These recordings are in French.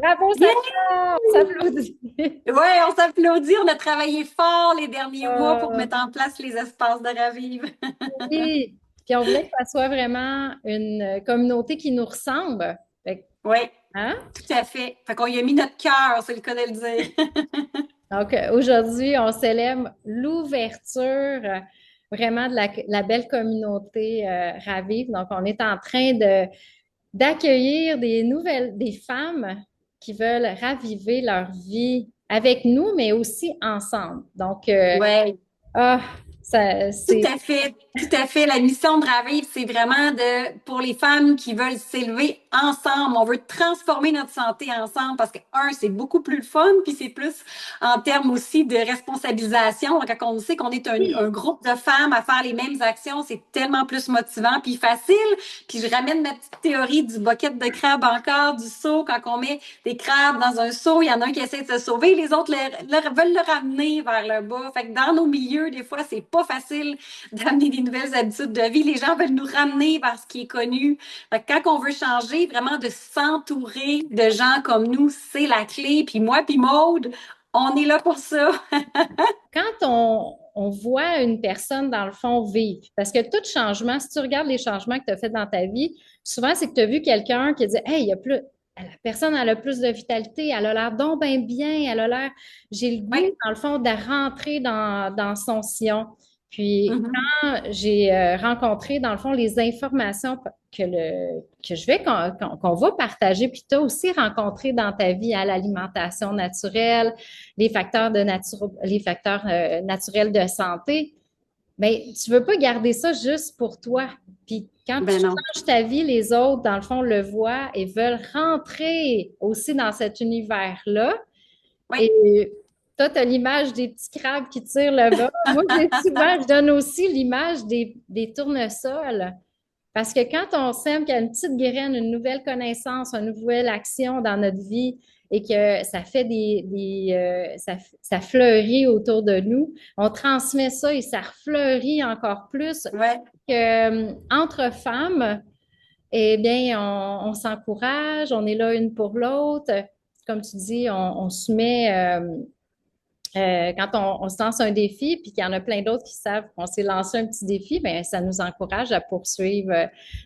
Bravo, Yeah! Safia! On s'applaudit. Ouais, on s'applaudit. On a travaillé fort les derniers mois pour Euh, mettre en place les espaces de Ravive. oui. Puis on voulait que ça soit vraiment une communauté qui nous ressemble. Fait que, Oui, hein? tout à fait. Fait qu'on y a mis notre cœur, c'est le cas de le dire. Donc, aujourd'hui, on célèbre l'ouverture vraiment de la belle communauté Ravive. Donc, on est en train d'accueillir des femmes qui veulent raviver leur vie avec nous, mais aussi ensemble. Donc, Ouais. ah, Tout c'est à fait, tout à fait. La mission de Ravive, c'est vraiment pour les femmes qui veulent s'élever ensemble. On veut transformer notre santé ensemble parce que, un, c'est beaucoup plus le fun, puis c'est plus en termes aussi de responsabilisation. Quand on sait qu'on est un groupe de femmes à faire les mêmes actions, c'est tellement plus motivant puis facile. Puis je ramène ma petite théorie du bucket de crabe encore, du seau. Quand on met des crabes dans un seau, il y en a un qui essaie de se sauver, les autres veulent le ramener vers le bas. Fait que dans nos milieux, des fois, c'est pas facile d'amener des nouvelles habitudes de vie. Les gens veulent nous ramener vers ce qui est connu. Fait que quand on veut changer, vraiment de s'entourer de gens comme nous, c'est la clé. Puis moi, puis Maude, on est là pour ça. quand on voit une personne, dans le fond, vivre, parce que tout changement, si tu regardes les changements que tu as fait dans ta vie, souvent, c'est que tu as vu quelqu'un qui dit, hey, il y a plus, la personne, elle a plus de vitalité, elle a l'air donc bien, elle a l'air, j'ai le Oui. goût, dans le fond, de rentrer dans son sillon. Puis, Mhm. j'ai rencontré, dans le fond, les informations que je vais, qu'on va partager, puis tu as aussi rencontré dans ta vie à l'alimentation naturelle, les facteurs naturels de santé, mais tu veux pas garder ça juste pour toi. Puis quand tu Ben non. changes ta vie, les autres, dans le fond, le voient et veulent rentrer aussi dans cet univers-là. Oui. Et toi, tu as l'image des petits crabes qui tirent le bas. Moi, je donne aussi l'image des tournesols. Parce que quand on sème qu'il y a une petite graine, une nouvelle connaissance, une nouvelle action dans notre vie et que ça fait ça fleurit autour de nous, on transmet ça et ça refleurit encore plus Ouais. que, entre femmes, eh bien, on s'encourage, on est là une pour l'autre. Comme tu dis, on se met, quand on se lance un défi, puis qu'il y en a plein d'autres qui savent qu'on s'est lancé un petit défi, bien, ça nous encourage à poursuivre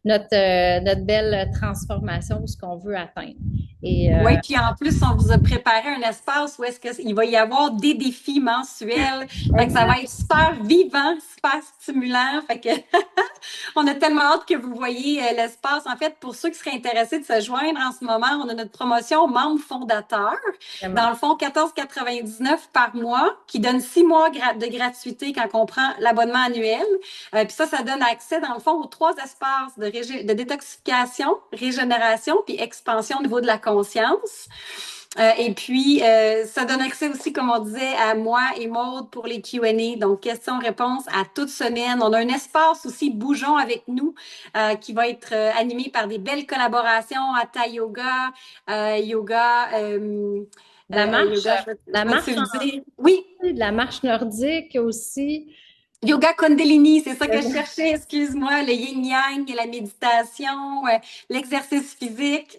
notre belle transformation ou ce qu'on veut atteindre. Et Oui, puis en plus, on vous a préparé un espace où est-ce qu'il va y avoir des défis mensuels. Fait que ça va exact. être super vivant, super stimulant. Fait que on a tellement hâte que vous voyez l'espace. En fait, pour ceux qui seraient intéressés de se joindre en ce moment, on a notre promotion membre fondateur. Dans Vraiment. le fond, 14,99 par mois, qui donne 6 mois de gratuité quand on prend l'abonnement annuel. Puis ça donne accès, dans le fond, aux 3 espaces de détoxification, régénération, puis expansion au niveau de la conscience. Et puis, ça donne accès aussi, comme on disait, à moi et Maude pour les Q&A. Donc, questions-réponses à toute semaine. On a un espace aussi, Bougeons avec nous, qui va être animé par des belles collaborations, Hatha Yoga, Yoga, La marche, Yoga, la je vais-tu marche le dire? Oui, la marche nordique aussi. Yoga Kundalini, c'est ça que je cherchais, excuse-moi, le yin-yang, la méditation, l'exercice physique.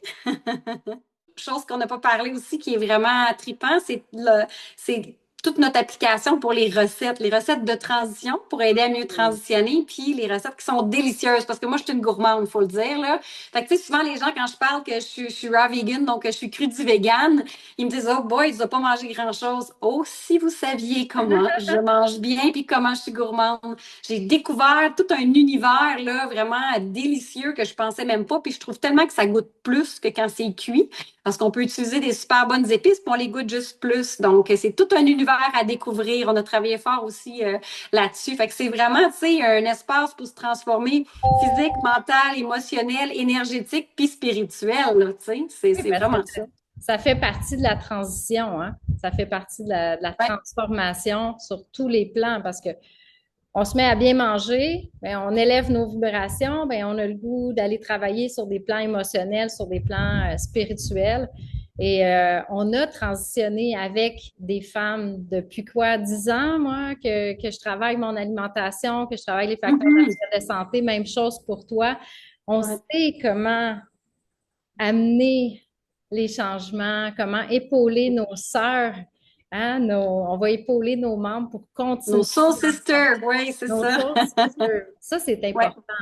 Chose qu'on n'a pas parlé aussi qui est vraiment trippant, c'est toute notre application pour les recettes de transition pour aider à mieux transitionner, puis les recettes qui sont délicieuses, parce que moi, je suis une gourmande, il faut le dire, là. Fait que, tu sais, souvent, les gens, quand je parle que je suis raw vegan, donc que je suis crudi-vegan, ils me disent, oh boy, tu dois pas manger grand-chose. Oh, si vous saviez comment je mange bien, puis comment je suis gourmande. J'ai découvert tout un univers, là, vraiment délicieux que je pensais même pas, puis je trouve tellement que ça goûte plus que quand c'est cuit. Parce qu'on peut utiliser des super bonnes épices, puis on les goûte juste plus. Donc, c'est tout un univers à découvrir. On a travaillé fort aussi là-dessus. Fait que c'est vraiment, tu sais, un espace pour se transformer physique, mental, émotionnel, énergétique, puis spirituel, là, tu sais. Oui, C'est parce que vraiment ça. ça fait partie de la transition, hein? Ça fait partie de la Ouais. transformation sur tous les plans parce que on se met à bien manger, bien, on élève nos vibrations, bien, on a le goût d'aller travailler sur des plans émotionnels, sur des plans spirituels. Et on a transitionné avec des femmes depuis quoi, 10 ans, moi, que je travaille mon alimentation, que je travaille les facteurs Mhm. naturels de santé, même chose pour toi. On Ouais. sait comment amener. les changements, comment épauler nos sœurs, hein, on va épauler nos membres pour Nos continuer soul dans le fond. sisters, oui, c'est Nos ça. soul sisters. Ça, c'est Ouais. important.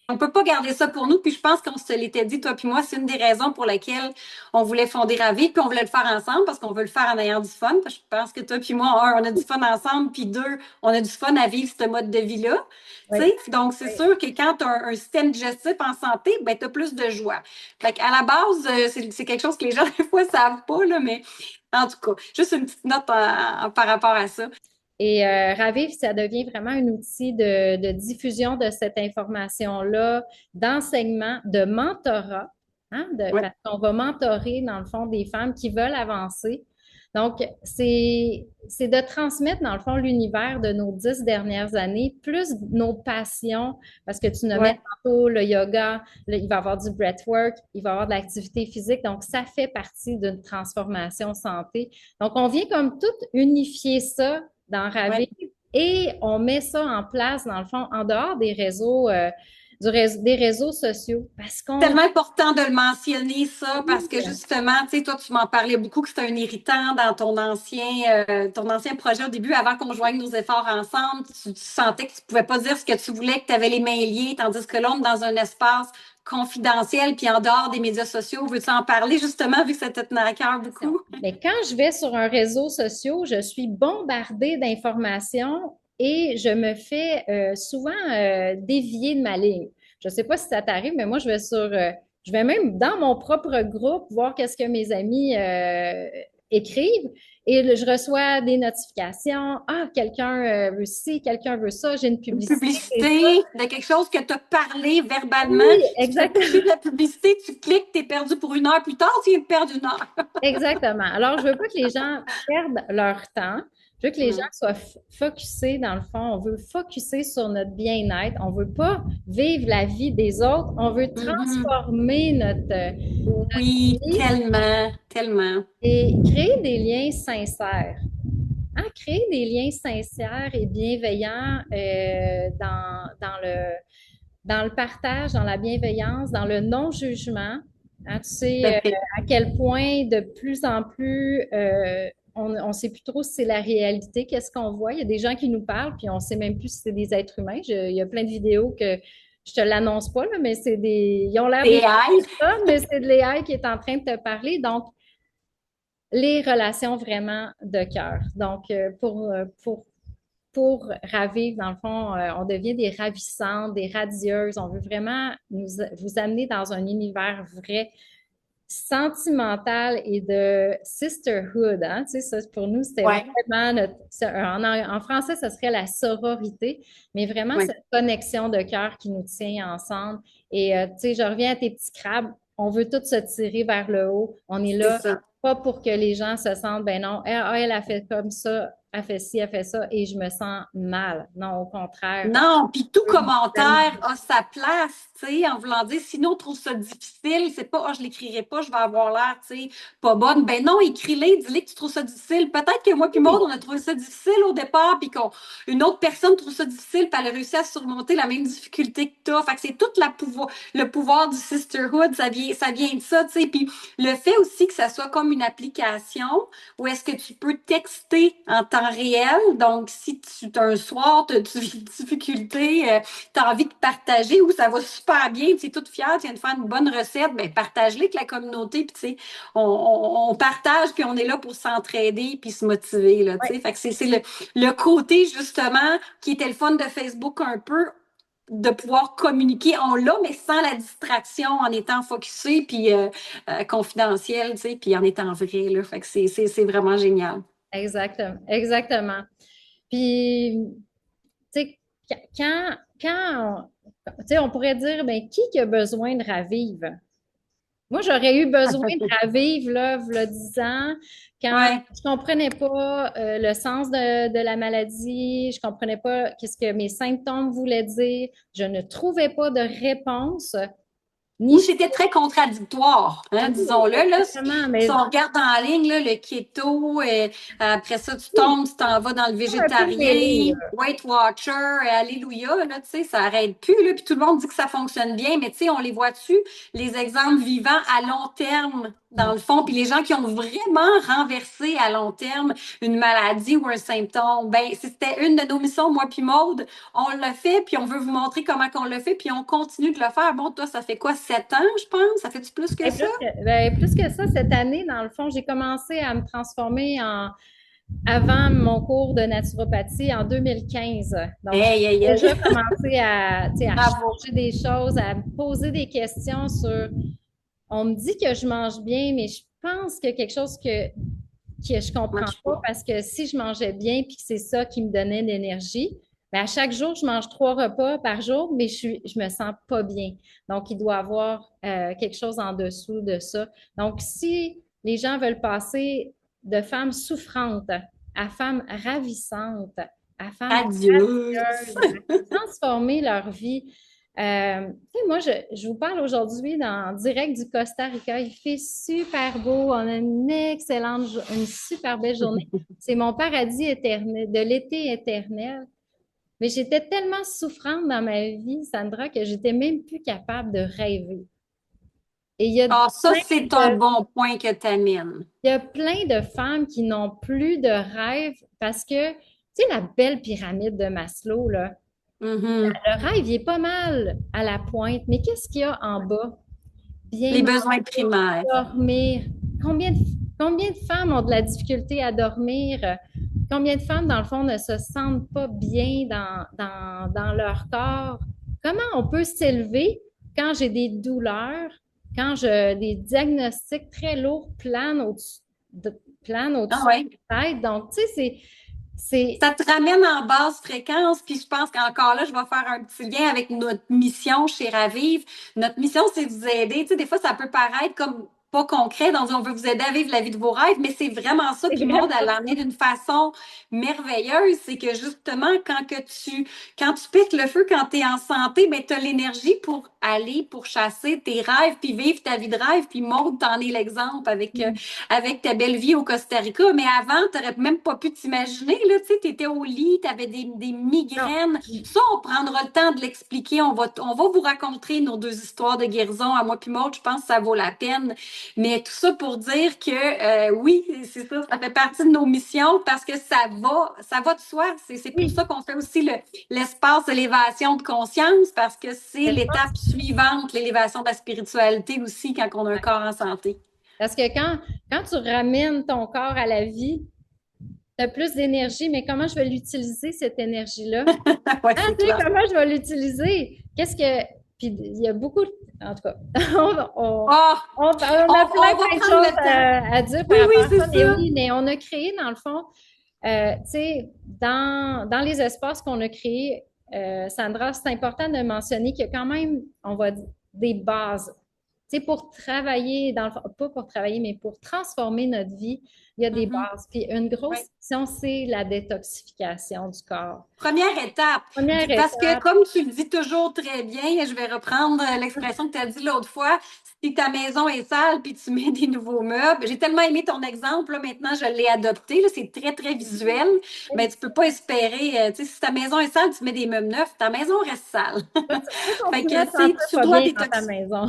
On peut pas garder ça pour nous, puis je pense qu'on se l'était dit, toi puis moi, c'est une des raisons pour lesquelles on voulait fonder Ravi, puis on voulait le faire ensemble, parce qu'on veut le faire en ayant du fun. Parce que je pense que toi puis moi, un, on a du fun ensemble, puis deux, on a du fun à vivre ce mode de vie-là. Tu Oui, sais? Donc, c'est oui. sûr que quand tu as un système digestif en santé, ben, tu as plus de joie. Fait qu'à la base, c'est quelque chose que les gens, des fois, savent pas, là, mais en tout cas, juste une petite note par rapport à ça. Et Raviv, ça devient vraiment un outil de diffusion de cette information-là, d'enseignement, de mentorat, hein, Ouais. parce qu'on va mentorer, dans le fond, des femmes qui veulent avancer. Donc, c'est de transmettre, dans le fond, l'univers de nos 10 dernières années, plus nos passions, parce que tu nommais Ouais. tantôt le yoga, il va y avoir du breathwork, il va y avoir de l'activité physique, donc ça fait partie d'une transformation santé. Donc, on vient comme tout unifier ça dans Raviv Ouais. et on met ça en place, dans le fond, en dehors des réseaux, des réseaux sociaux parce qu'on Tellement important de le mentionner, ça, parce que oui, justement, tu sais, toi, tu m'en parlais beaucoup que c'était un irritant dans ton ancien projet au début, avant qu'on joigne nos efforts ensemble. Tu sentais que tu pouvais pas dire ce que tu voulais, que tu avais les mains liées, tandis que là, on est dans un espace confidentiel, puis en dehors des médias sociaux. Veux-tu en parler, justement, vu que ça te tenait à cœur beaucoup? mais quand je vais sur un réseau social, je suis bombardée d'informations et je me fais souvent dévier de ma ligne. Je ne sais pas si ça t'arrive, mais moi, je vais même dans mon propre groupe voir qu'est-ce que mes amis écrivent et je reçois des notifications. Ah, quelqu'un veut ci, quelqu'un veut ça, j'ai une Une publicité. publicité de quelque chose que tu as parlé verbalement. Oui, Tu te fais exactement. pousser de la publicité, tu cliques, tu es perdu pour une heure plus tard, tu viens de perdre une heure. Exactement. Alors, je veux pas que les gens perdent leur temps. Je veux que les gens Mm. soient focusés, dans le fond. On veut focuser sur notre bien-être. On veut pas vivre la vie des autres. On veut Mhm. transformer notre Oui, vie tellement, tellement. et créer des liens sincères. Hein, créer des liens sincères et bienveillants dans le partage, dans la bienveillance, dans le non-jugement. Hein, tu Tout sais à fait. à quel point de plus en plus on ne sait plus trop si c'est la réalité, qu'est-ce qu'on voit. Il y a des gens qui nous parlent, puis on ne sait même plus si c'est des êtres humains. Il y a plein de vidéos que je te l'annonce pas, là, mais ils ont l'air des AI. personnes, mais c'est de l'AI qui est en train de te parler. Donc, les relations vraiment de cœur. Donc, pour ravir, dans le fond, on devient des ravissantes, des radieuses. On veut vraiment vous amener dans un univers vrai, sentimental et de sisterhood. Hein? Tu sais, ça, pour nous, c'était Ouais, vraiment en français, ce serait la sororité, mais vraiment ouais, cette connexion de cœur qui nous tient ensemble. Et tu sais, je reviens à tes petits crabes. On veut tous se tirer vers le haut. On est c'est là, ça. pas pour que les gens se sentent, ben non, elle a fait comme ça, elle fait ci, elle fait ça, et je me sens mal. Non, au contraire. Non, puis tout On veut vous amener- commentaire a sa place, tu sais, en voulant dire, sinon on trouve ça difficile, c'est pas, oh, je l'écrirai pas, je vais avoir l'air, tu sais, pas bonne. Ben non, écris-les, dis-les que tu trouves ça difficile. Peut-être que moi puis Maud, on a trouvé ça difficile au départ, puis qu'une autre personne trouve ça difficile, puis elle a réussi à surmonter la même difficulté que toi. Fait que c'est tout le pouvoir du sisterhood, ça vient de ça, tu sais. Puis le fait aussi que ça soit comme une application, où est-ce que tu peux texter en temps réel. Donc, si tu as un soir, tu as une difficulté, tu as envie de partager ou ça va super bien, tu es toute fière, tu viens de faire une bonne recette, ben partage-les avec la communauté. Puis, tu sais, on partage, puis on est là pour s'entraider, puis se motiver, là, tu Ouais, sais. Fait que c'est le côté, justement, qui était le fun de Facebook un peu, de pouvoir communiquer. On l'a, mais sans la distraction, en étant focusé, puis confidentiel, tu sais, puis en étant vrai, là. Fait que c'est vraiment génial. exactement, exactement. Puis, tu sais, tu sais, on pourrait dire, ben, qui a besoin de Raviv? Moi, j'aurais eu besoin de Raviv, là, v'là 10 ans, quand Ouais. je comprenais pas le sens de la maladie, je comprenais pas qu'est-ce que mes symptômes voulaient dire, je ne trouvais pas de réponse, Ou ni c'était très contradictoire, hein, oui, disons-le. Là. exactement, Si mais on regarde en ligne, là, le keto, après ça, tu oui, tombes, tu t'en vas dans le un peu mêlé, végétarien, là. Weight Watcher, Alléluia, là, tu sais, ça arrête plus, là, puis tout le monde dit que ça fonctionne bien, mais tu sais, on les voit dessus, les exemples vivants à long terme dans le fond. Puis les gens qui ont vraiment renversé à long terme une maladie ou un symptôme, ben c'était une de nos missions, moi puis Maude. On l'a fait, puis on veut vous montrer comment qu'on le fait, puis on continue de le faire. Bon, toi, ça fait quoi, 7 ans, je pense? Ça fait-tu plus que Et ça? plus que ça, cette année, dans le fond, j'ai commencé à me transformer avant mon cours de naturopathie en 2015. Donc, Hey, hey, j'ai déjà hey. commencé à, tu sais, à Bravo. changer des choses, à me poser des questions sur. On me dit que je mange bien, mais je pense qu'il y a quelque chose que je comprends Mange pas pas. parce que si je mangeais bien puis que c'est ça qui me donnait de l'énergie, ben à chaque jour, je mange 3 repas par jour, mais je me sens pas bien. Donc, il doit y avoir quelque chose en dessous de ça. Donc, si les gens veulent passer de femmes souffrantes à femmes ravissantes, à femmes Radieuse. gracieuses, à transformer leur vie, tu sais, moi, je vous parle aujourd'hui en direct du Costa Rica. Il fait super beau. On a une super belle journée. C'est mon paradis éternel, de l'été éternel. Mais j'étais tellement souffrante dans ma vie, Sandra, que j'étais même plus capable de rêver. Et Ah, ça, c'est un bon point que tu amènes. il y a plein de femmes qui n'ont plus de rêve parce que, tu sais, la belle pyramide de Maslow, là, le rêve, il est pas mal à la pointe, mais qu'est-ce qu'il y a en bas? Bien Les besoins primaires. dormir. Combien de, combien de femmes ont de la difficulté à dormir? Combien de femmes, dans le fond, ne se sentent pas bien dans leur corps? Comment on peut s'élever quand j'ai des douleurs, quand des diagnostics très lourds planent Ah au-dessus ouais. de la tête? Donc, tu sais, c'est Ça te ramène en basse fréquence, puis je pense qu'encore là, je vais faire un petit lien avec notre mission chez Ravive. Notre mission, c'est de vous aider. Tu sais, des fois, ça peut paraître comme pas concret, dans on veut vous aider à vivre la vie de vos rêves, mais c'est vraiment ça. Puis vraiment Maud, elle l'a amené d'une façon merveilleuse. C'est que justement, quand tu piques le feu, quand tu es en santé, ben, tu as l'énergie pour aller, pour chasser tes rêves, puis vivre ta vie de rêve. Puis Maud, t'en es l'exemple avec ta belle vie au Costa Rica. Mais avant, tu n'aurais même pas pu t'imaginer. Là, tu étais au lit, tu avais des non. migraines. Ça, on prendra le temps de l'expliquer. On va vous raconter nos 2 histoires de guérison à moi puis Maud. Je pense que ça vaut la peine. Mais tout ça pour dire que oui, c'est ça, ça fait partie de nos missions parce que ça va de soi. C'est pour Oui, ça qu'on fait aussi l'espace d'élévation de conscience parce que c'est l'étape suivante, l'élévation de la spiritualité aussi quand on a un corps en santé. parce que quand tu ramènes ton corps à la vie, tu as plus d'énergie, mais comment je vais l'utiliser, cette énergie-là? Ouais, Ah, c'est tu sais, clair. comment je vais l'utiliser? Qu'est-ce que. Puis il y a beaucoup. En tout cas, Ah, on a plein, on va plein de prendre choses le temps. à dire Oui, par oui, rapport à c'est ça. Mais ça. oui, mais on a créé, dans le fond, tu sais, dans les espaces qu'on a créés, Sandra, c'est important de mentionner qu'il y a quand même, on va dire, des bases. Tu sais, pour travailler, pas pour travailler, mais pour transformer notre vie, il y a des Mhm. bases. Puis une grosse Oui. section, c'est la détoxification du corps. Première étape, Première parce que étape, comme tu le dis toujours très bien, je vais reprendre l'expression que tu as dit l'autre fois, si ta maison est sale puis tu mets des nouveaux meubles, j'ai tellement aimé ton exemple, là, maintenant je l'ai adopté, là, c'est très, très visuel, mais tu peux pas espérer, tu sais, si ta maison est sale, tu mets des meubles neufs, ta maison reste sale. tu peux Fait continuer à que, te tu sais, sentir tu pas dois bien dans ta détoxifier. maison.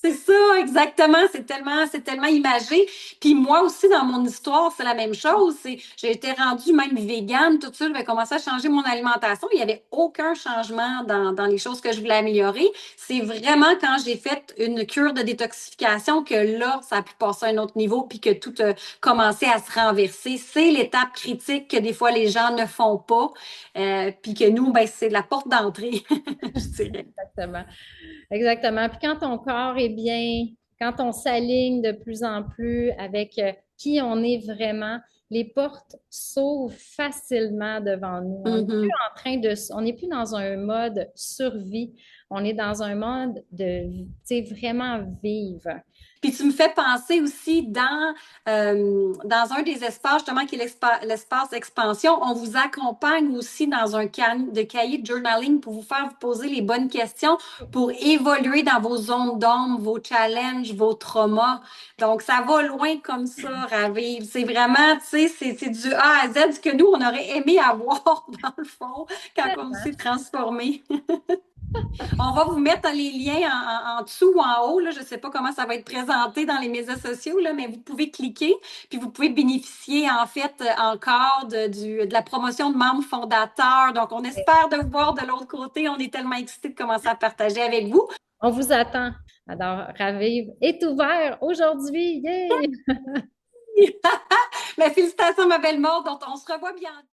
C'est ça, exactement. C'est tellement imagé. Puis moi aussi, dans mon histoire, c'est la même chose. J'ai été rendue même végane, tout ça. J'ai commencé à changer mon alimentation. Il n'y avait aucun changement dans les choses que je voulais améliorer. C'est vraiment quand j'ai fait une cure de détoxification que là, ça a pu passer à un autre niveau puis que tout a commencé à se renverser. C'est l'étape critique que des fois les gens ne font pas. Puis que nous, ben, c'est la porte d'entrée, je dirais. Exactement. Exactement. Puis quand ton corps est bien, quand on s'aligne de plus en plus avec qui on est vraiment, les portes s'ouvrent facilement devant nous. On n'est plus Mhm. en train de, on n'est plus dans un mode survie. On est dans un mode de, tu sais, vraiment vivre. Puis tu me fais penser aussi dans un des espaces, justement, qui est l'espace expansion, on vous accompagne aussi dans un cahier de journaling pour vous faire vous poser les bonnes questions pour évoluer dans vos zones d'ombre, vos challenges, vos traumas. Donc, ça va loin comme ça, Ravive. C'est vraiment, tu sais, c'est du A à Z que nous, on aurait aimé avoir, dans le fond, quand on s'est transformé. On va vous mettre les liens en dessous ou en haut. Là. Je ne sais pas comment ça va être présenté dans les médias sociaux, là, mais vous pouvez cliquer, puis vous pouvez bénéficier en fait encore de la promotion de membres fondateurs. Donc, on espère de vous voir de l'autre côté. On est tellement excités de commencer à partager avec vous. On vous attend. Alors, Ravive est ouvert aujourd'hui. Yay! Mais félicitations, ma belle Maud. Donc, on se revoit bientôt.